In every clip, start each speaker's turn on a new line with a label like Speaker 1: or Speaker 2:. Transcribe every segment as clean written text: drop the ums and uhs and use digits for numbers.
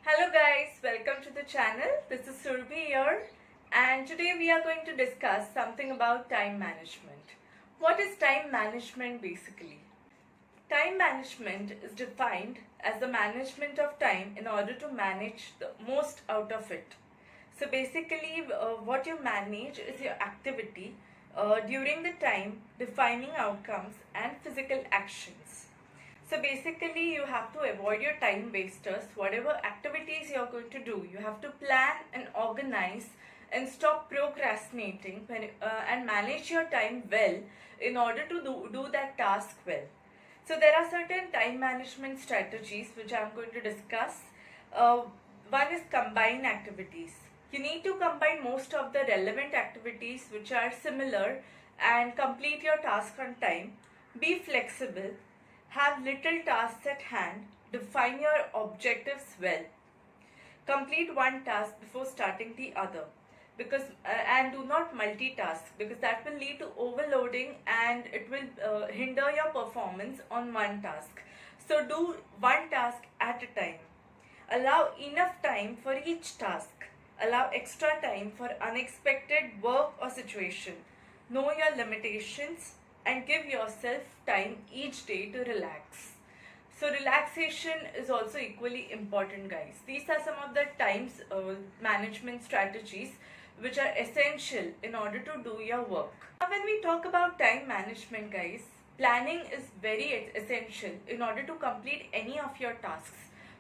Speaker 1: Hello guys, welcome to the channel. This is Surabhi here, and today we are going to discuss something about time management. What is time management basically? Time management is defined as the management of time in order to manage the most out of it. So basically, what you manage is your activity during the time, defining outcomes and physical actions. So basically, you have to avoid your time wasters. Whatever activities you're going to do, you have to plan and organize and stop procrastinating and manage your time well in order to do that task well. So there are certain time management strategies which I'm going to discuss. Uh, One is combine activities. You need to combine most of the relevant activities which are similar and complete your task on time. Be flexible. Have little tasks at hand. Define your objectives well. Complete one task before starting the other, because and do not multitask, because that will lead to overloading and it will hinder your performance on one task. So do one task at a time. Allow enough time for each task. Allow extra time for unexpected work or situation. Know your limitations and give yourself time each day to relax. So relaxation is also equally important, guys. These are some of the times management strategies which are essential in order to do your work. Now when we talk about time management, guys, planning is very essential in order to complete any of your tasks.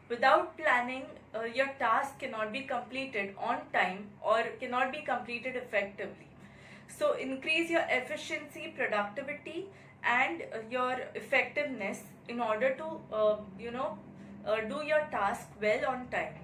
Speaker 1: Without planning, your task cannot be completed on time or cannot be completed effectively. So increase your efficiency, productivity and your effectiveness in order to do your task well on time.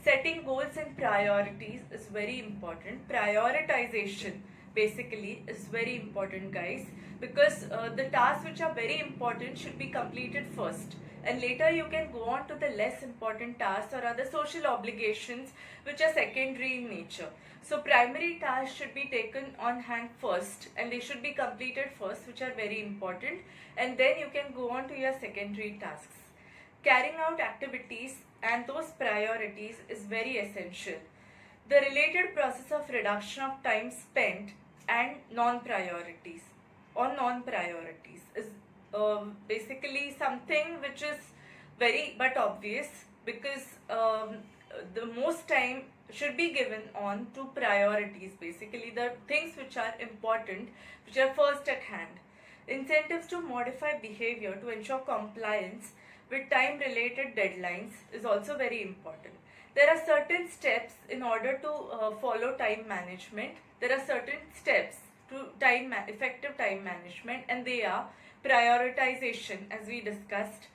Speaker 1: Setting goals and priorities is very important. Prioritization basically is very important, guys, because the tasks which are very important should be completed first, and later you can go on to the less important tasks or other social obligations which are secondary in nature. So primary tasks should be taken on hand first and they should be completed first, which are very important, and then you can go on to your secondary tasks. Carrying out activities and those priorities is very essential. The related process of reduction of time spent and non-priorities is basically something which is very but obvious, because the most time should be given on to priorities, basically the things which are important, which are first at hand. Incentives to modify behavior to ensure compliance with time related deadlines is also very important. There are certain steps in order to follow time management. There are certain steps to effective time management, and they are prioritization, as we discussed.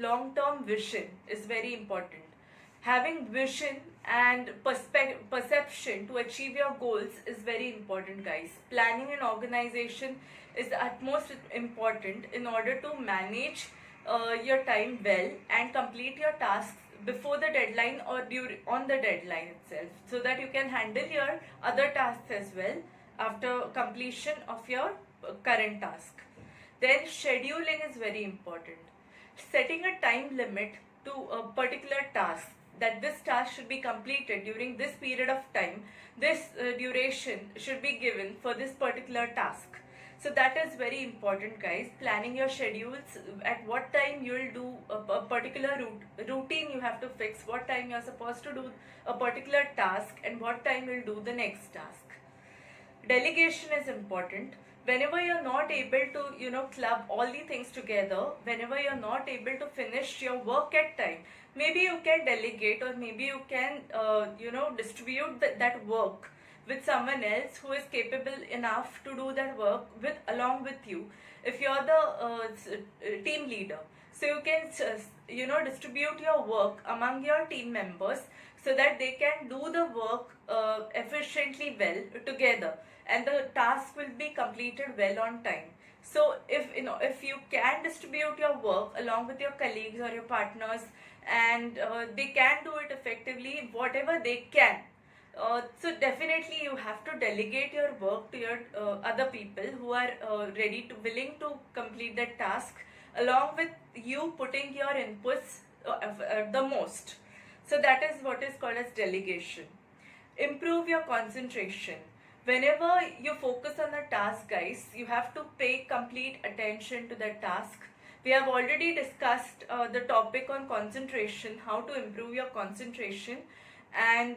Speaker 1: Long-term vision is very important. Having vision and perception to achieve your goals is very important, guys. Planning and organization is the utmost important in order to manage your time well and complete your tasks before the deadline or on the deadline itself, so that you can handle your other tasks as well after completion of your current task. Then scheduling is very important. Setting a time limit to a particular task, that this task should be completed during this period of time, this duration should be given for this particular task. So that is very important, guys. Planning your schedules, at what time you will do a particular routine you have to fix, what time you are supposed to do a particular task and what time you will do the next task. Delegation is important. Whenever you're not able to club all the things together, whenever you're not able to finish your work at time, maybe you can delegate, or maybe you can distribute that work with someone else who is capable enough to do that work along with you, if you're the team leader. So you can distribute your work among your team members so that they can do the work efficiently well together, and the task will be completed well on time. So if you can distribute your work along with your colleagues or your partners, and they can do it effectively, whatever they can, so definitely you have to delegate your work to your other people who are willing to complete that task, along with you putting your inputs the most. So that is what is called as delegation. Improve your concentration. Whenever you focus on a task, guys, you have to pay complete attention to that task. We have already discussed the topic on concentration, how to improve your concentration, and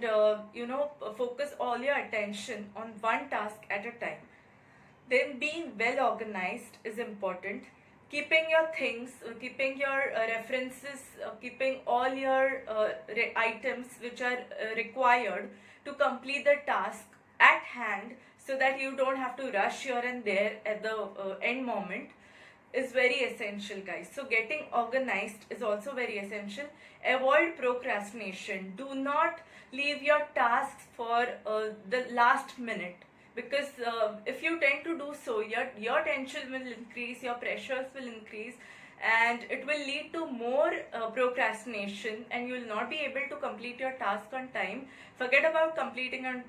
Speaker 1: focus all your attention on one task at a time. Then being well organized is important. Keeping your things, keeping your references, keeping all your items which are required to complete the task at hand, so that you don't have to rush here and there at the end moment, is very essential, guys. So getting organized is also very essential. Avoid procrastination. Do not leave your tasks for the last minute, because if you tend to do so, your tension will increase, your pressures will increase, and it will lead to more procrastination, and you will not be able to complete your task on time. Forget about completing on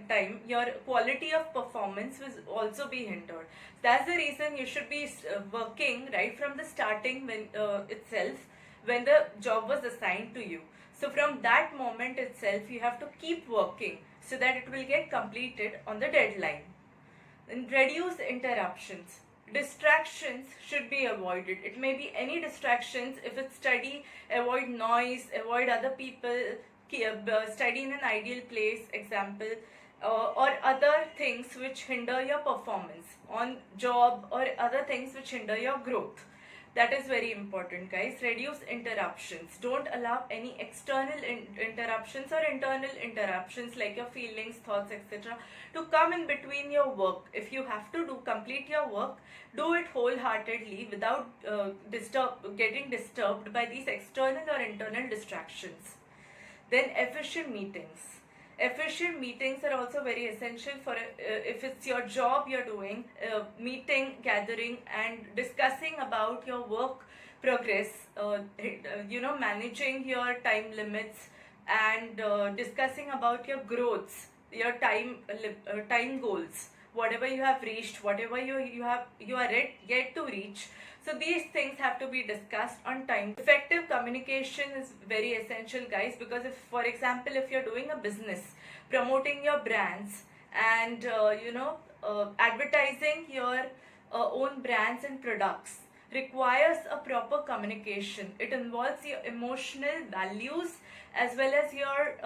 Speaker 1: time, your quality of performance will also be hindered. That's the reason you should be working right from the starting when itself, when the job was assigned to you. So from that moment itself, you have to keep working so that it will get completed on the deadline. And reduce interruptions. Distractions should be avoided. It may be any distractions. If it's study, avoid noise, avoid other people, study in an ideal place, example, or other things which hinder your performance on job, or other things which hinder your growth. That is very important, guys. Reduce interruptions. Don't allow any external interruptions or internal interruptions like your feelings, thoughts, etc. to come in between your work. If you have to complete your work, do it wholeheartedly without getting disturbed by these external or internal distractions. Then efficient meetings. Efficient meetings are also very essential for if it's your job you're doing, meeting, gathering, and discussing about your work progress, managing your time limits, and discussing about your growths, your time goals, whatever you have reached, whatever you are yet to reach. So these things have to be discussed on time. Effective communication is very essential, guys, because if, for example, if you're doing a business, promoting your brands, and advertising your own brands and products requires a proper communication. It involves your emotional values as well as your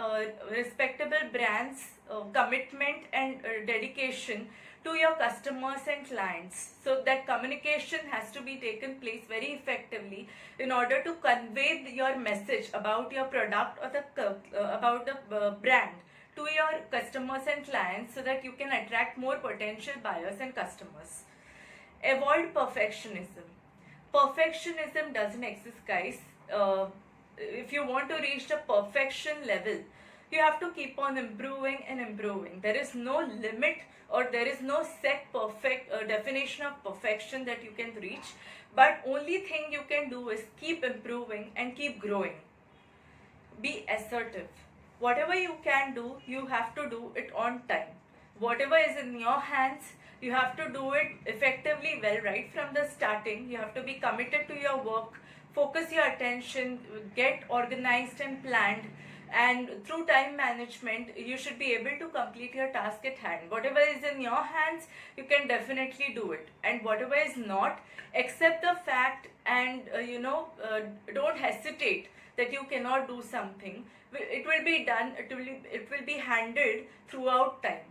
Speaker 1: respectable brands commitment and dedication to your customers and clients. So that communication has to be taken place very effectively in order to convey your message about your product or about the brand to your customers and clients, so that you can attract more potential buyers and customers. Avoid perfectionism. Perfectionism doesn't exist, guys. If you want to reach the perfection level, you have to keep on improving and improving. There is no limit, or there is no set perfect definition of perfection that you can reach, but only thing you can do is keep improving and keep growing. Be assertive. Whatever you can do, you have to do it on time. Whatever is in your hands, you have to do it effectively well right from the starting. You have to be committed to your work, focus your attention, get organized and planned, and through time management you should be able to complete your task at hand. Whatever is in your hands, you can definitely do it, and whatever is not, accept the fact, and don't hesitate that you cannot do something. It will be done, it will be handled throughout time.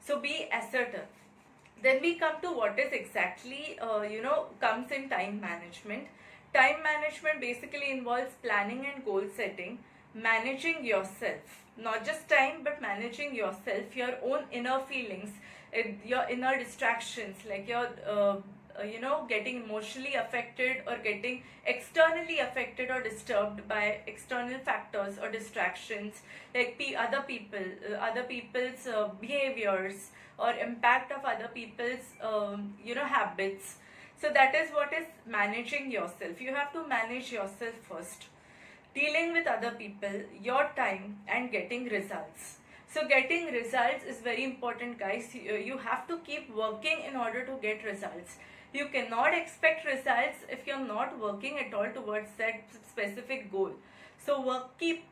Speaker 1: So be assertive. Then we come to what is exactly comes in time management. Time management basically involves planning and goal setting, managing yourself, not just time but managing yourself, your own inner feelings, your inner distractions, like your getting emotionally affected or getting externally affected or disturbed by external factors or distractions, like other people's behaviors, or impact of other people's habits. So that is what is managing yourself. You have to manage yourself first. Dealing with other people, your time, and getting results. So getting results is very important, guys. You have to keep working in order to get results. You cannot expect results if you're not working at all towards that specific goal. So keep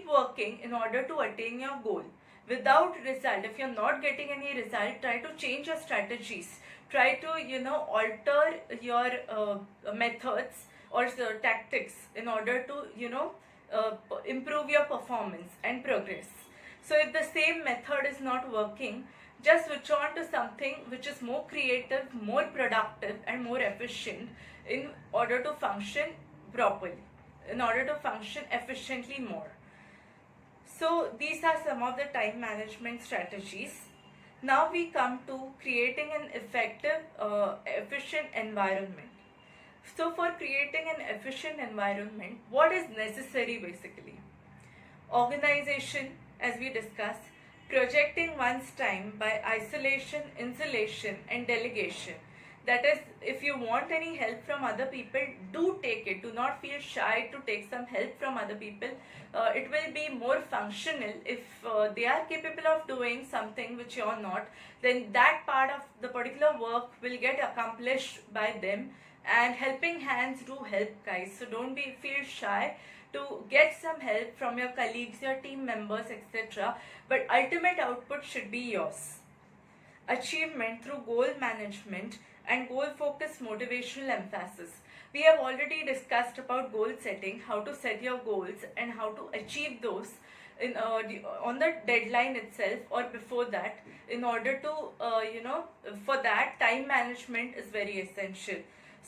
Speaker 1: working in order to attain your goal. Without result, if you're not getting any result, try to change your strategies. Try to alter your methods or tactics in order to improve your performance and progress. So if the same method is not working, just switch on to something which is more creative, more productive and more efficient in order to function properly, in order to function efficiently more. So these are some of the time management strategies. Now we come to creating an effective, efficient environment. So for creating an efficient environment, what is necessary basically? Organization, as we discussed, projecting one's time by isolation, insulation and delegation. That is, if you want any help from other people, do take it. Do not feel shy to take some help from other people. It will be more functional if they are capable of doing something which you are not. Then that part of the particular work will get accomplished by them. And helping hands do help, guys. So don't feel shy to get some help from your colleagues, your team members, etc. But ultimate output should be yours. Achievement through goal management and goal focused motivational emphasis. We have already discussed about goal setting, how to set your goals and how to achieve those on the deadline itself or before that. In order to for that, time management is very essential.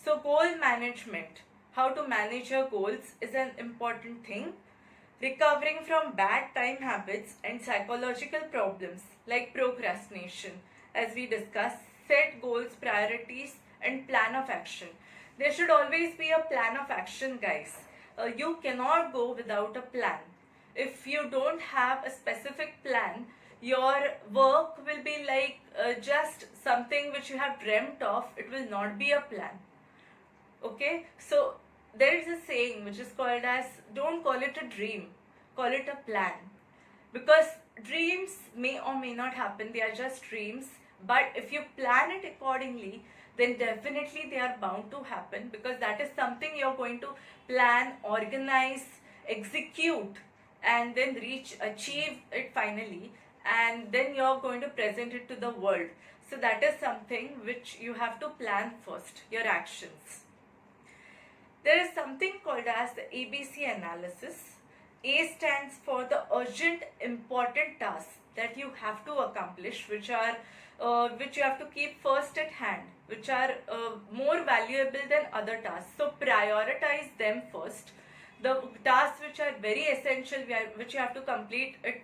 Speaker 1: So goal management, how to manage your goals, is an important thing. Recovering from bad time habits and psychological problems like procrastination, as we discussed, set goals, priorities and plan of action. There should always be a plan of action, guys. You cannot go without a plan. If you don't have a specific plan, your work will be like just something which you have dreamt of. It will not be a plan. Okay, so there is a saying which is called as, don't call it a dream, call it a plan. Because dreams may or may not happen, they are just dreams. But if you plan it accordingly, then definitely they are bound to happen, because that is something you're going to plan, organize, execute and then achieve it finally, and then you're going to present it to the world. So that is something which you have to plan first, your actions. There is something called as the ABC analysis. A stands for the urgent, important tasks that you have to accomplish, which you have to keep first at hand, which are more valuable than other tasks. So prioritize them first. The tasks which are very essential, which you have to complete it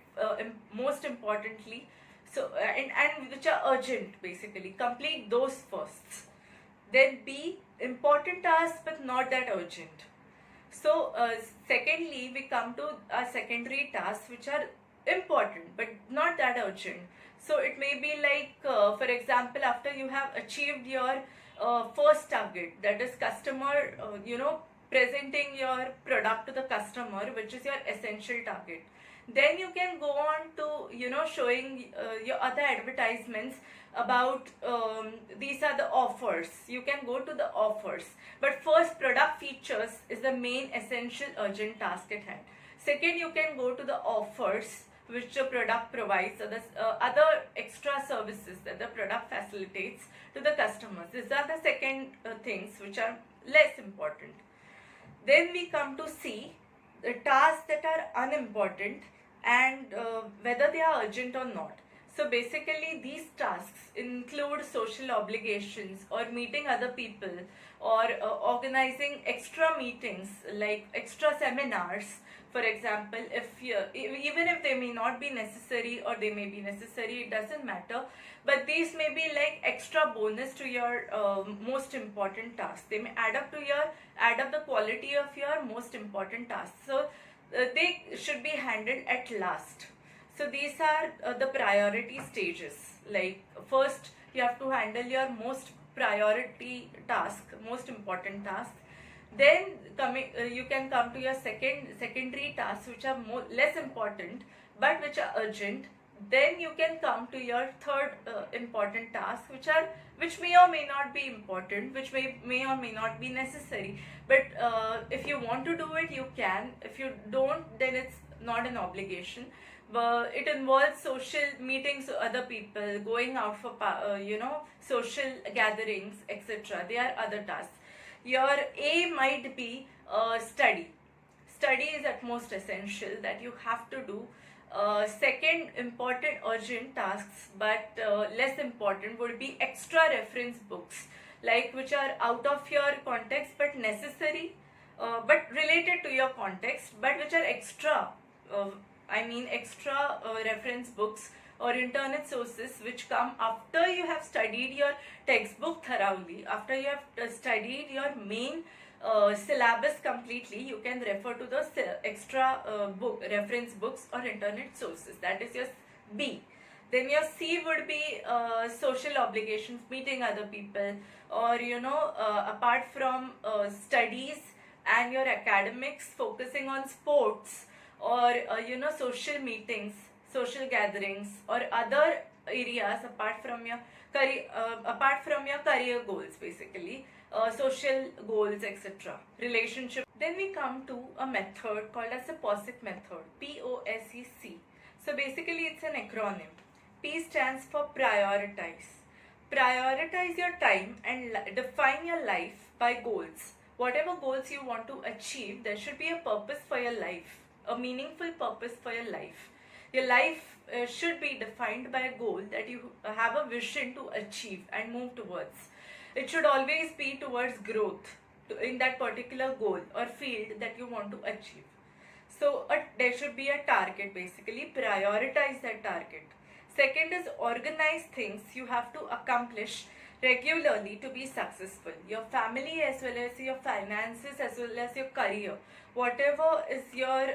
Speaker 1: most importantly. So and which are urgent, basically complete those first. Then B, important tasks but not that urgent. So secondly, we come to secondary tasks which are important but not that urgent. So it may be like, for example, after you have achieved your first target, that is customer, presenting your product to the customer, which is your essential target. Then you can go on to, showing your other advertisements about these are the offers. You can go to the offers. But first, product features is the main essential urgent task at hand. Second, you can go to the offers which the product provides, or the other extra services that the product facilitates to the customers. These are the second things which are less important. Then we come to C, the tasks that are unimportant and whether they are urgent or not. So basically these tasks include social obligations or meeting other people or organizing extra meetings like extra seminars. For example, even if they may not be necessary or they may be necessary, it doesn't matter. But these may be like extra bonus to your most important tasks. They may add up the quality of your most important tasks. So they should be handled at last. So these are the priority stages. Like first, you have to handle your most priority task, most important task. Then you can come to your secondary tasks which are less important but which are urgent. Then you can come to your third important task, which may or may not be important, which may or may not be necessary. But if you want to do it, you can. If you don't, then it's not an obligation. But it involves social meetings with other people, going out for social gatherings, etc. They are other tasks. Your A might be study. Study is at most essential that you have to do. Second important urgent tasks, but less important, would be extra reference books, like which are out of your context but necessary, but related to your context, but which are extra. Extra reference books or internet sources which come after you have studied your textbook thoroughly, after you have studied your main syllabus completely. You can refer to those extra reference books or internet sources. That is your B. Then your C would be social obligations, meeting other people, or apart from studies and your academics, focusing on sports, or social meetings, social gatherings, or other areas apart from your career goals, basically social goals, etc. Relationship. Then we come to a method called as the POSIC method, POSEC. So basically it's an acronym. P stands for prioritize. Prioritize your time and define your life by goals. Whatever goals you want to achieve, there should be a purpose for your life, a meaningful purpose for your life. Your life should be defined by a goal that you have a vision to achieve and move towards. It should always be towards growth in that particular goal or field that you want to achieve. So there should be a target, basically. Prioritize that target. Second is organize things you have to accomplish regularly to be successful. Your family, as well as your finances, as well as your career. Whatever is your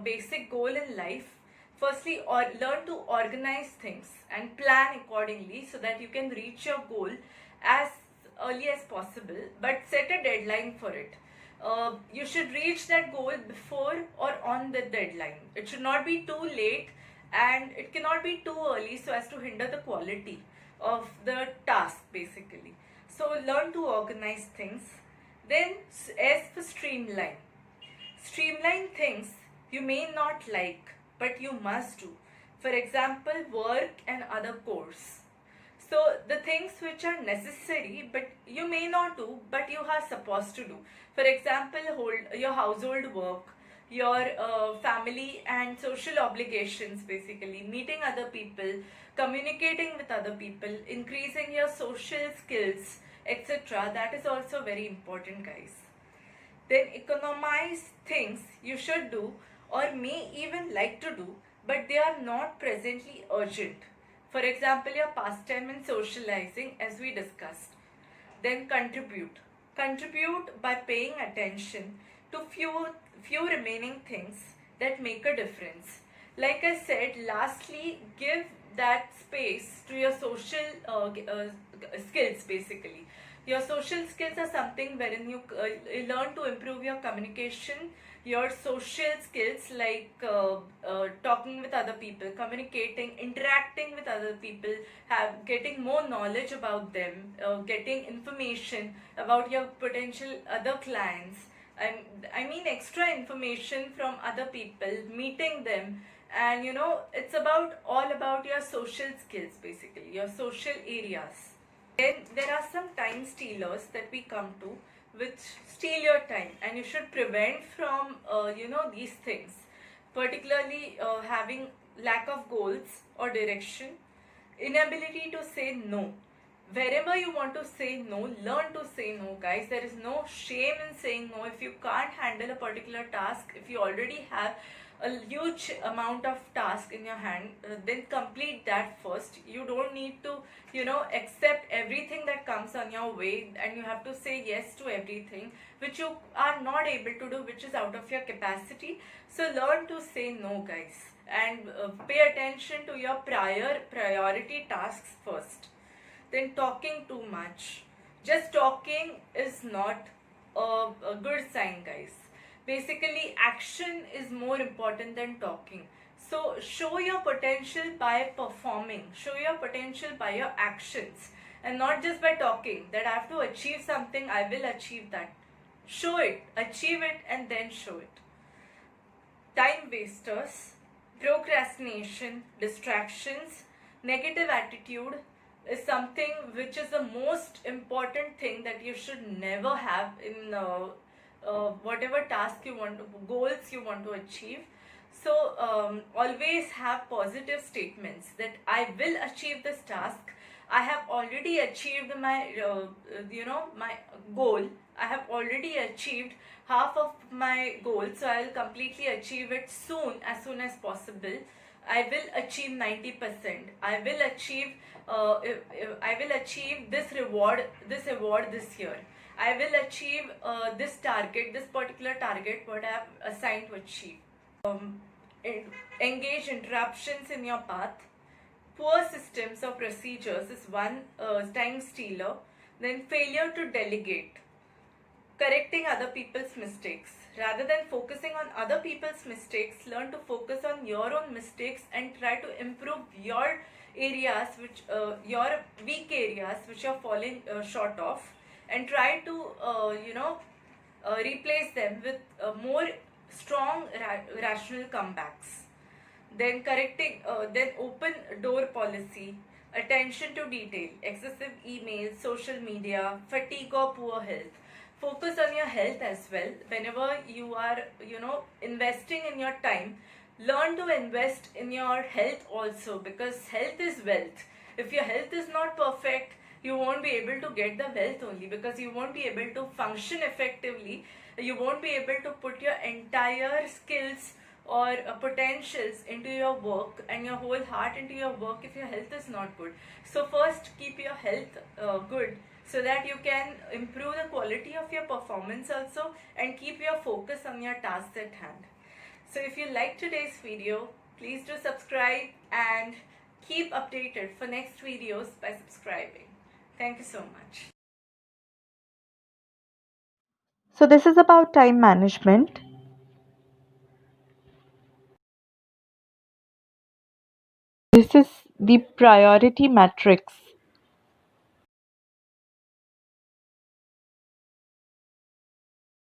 Speaker 1: basic goal in life, firstly learn to organize things and plan accordingly so that you can reach your goal as early as possible, but set a deadline for it. You should reach that goal before or on the deadline. It should not be too late, and it cannot be too early so as to hinder the quality of the task, basically. So learn to organize things. Then S for streamline. Streamline things you may not like, but you must do. For example, work and other chores. So the things which are necessary but you may not do, but you are supposed to do. For example, hold your household work, your family and social obligations, basically meeting other people, communicating with other people, increasing your social skills, etc. That is also very important, guys. Then economize things you should do or may even like to do, but they are not presently urgent. For example, your pastime and socializing, as we discussed. Then contribute. Contribute by paying attention to few remaining things that make a difference. Like I said, lastly, give that space to your social skills, basically. Your social skills are something wherein you learn to improve your communication, your social skills, like talking with other people, communicating, interacting with other people, getting more knowledge about them, getting information about your potential other clients, and extra information from other people, meeting them. And it's all about your social skills, basically, your social areas. Then there are some time stealers that we come to, which steal your time, and you should prevent from these things, particularly having lack of goals or direction, inability to say no. Wherever you want to say no, learn to say no, guys. There is no shame in saying no. If you can't handle a particular task, if you already have a huge amount of task in your hand, then complete that first. You don't need to accept everything that comes on your way, and you have to say yes to everything which you are not able to do, which is out of your capacity. So learn to say no, guys, and pay attention to your priority tasks first. Then talking too much. Just talking is not a good sign, guys. Basically, action is more important than talking. So show your potential by performing, show your potential by your actions, and not just by talking that I have to achieve something, I will achieve that. Show it, achieve it, and then show it. Time wasters, procrastination, distractions, negative attitude is something which is the most important thing that you should never have in whatever task you want to, goals you want to achieve. So always have positive statements that I will achieve this task. I have already achieved my my goal. I have already achieved half of my goal, so I will completely achieve it soon as possible. I will achieve 90%. I will achieve I will achieve this award this year. I will achieve this target, this particular target what I have assigned to achieve. um, Engage interruptions in your path. Poor systems or procedures is one time stealer. Then failure to delegate. Correcting other people's mistakes. Rather than focusing on other people's mistakes, learn to focus on your own mistakes and try to improve your areas, which your weak areas, which you're falling short of, and try to replace them with more strong rational comebacks. Then correcting, then open door policy, attention to detail, excessive emails, social media, fatigue or poor health. Focus on your health as well. Whenever you are, investing in your time, learn to invest in your health also, because health is wealth. If your health is not perfect, you won't be able to get the wealth only, because you won't be able to function effectively. You won't be able to put your entire skills or potentials into your work and your whole heart into your work if your health is not good. So first keep your health good, so that you can improve the quality of your performance also, and keep your focus on your tasks at hand. So if you like today's video, please do subscribe and keep updated for next videos by subscribing. Thank you so much.
Speaker 2: So, this is about time management. This is the priority matrix.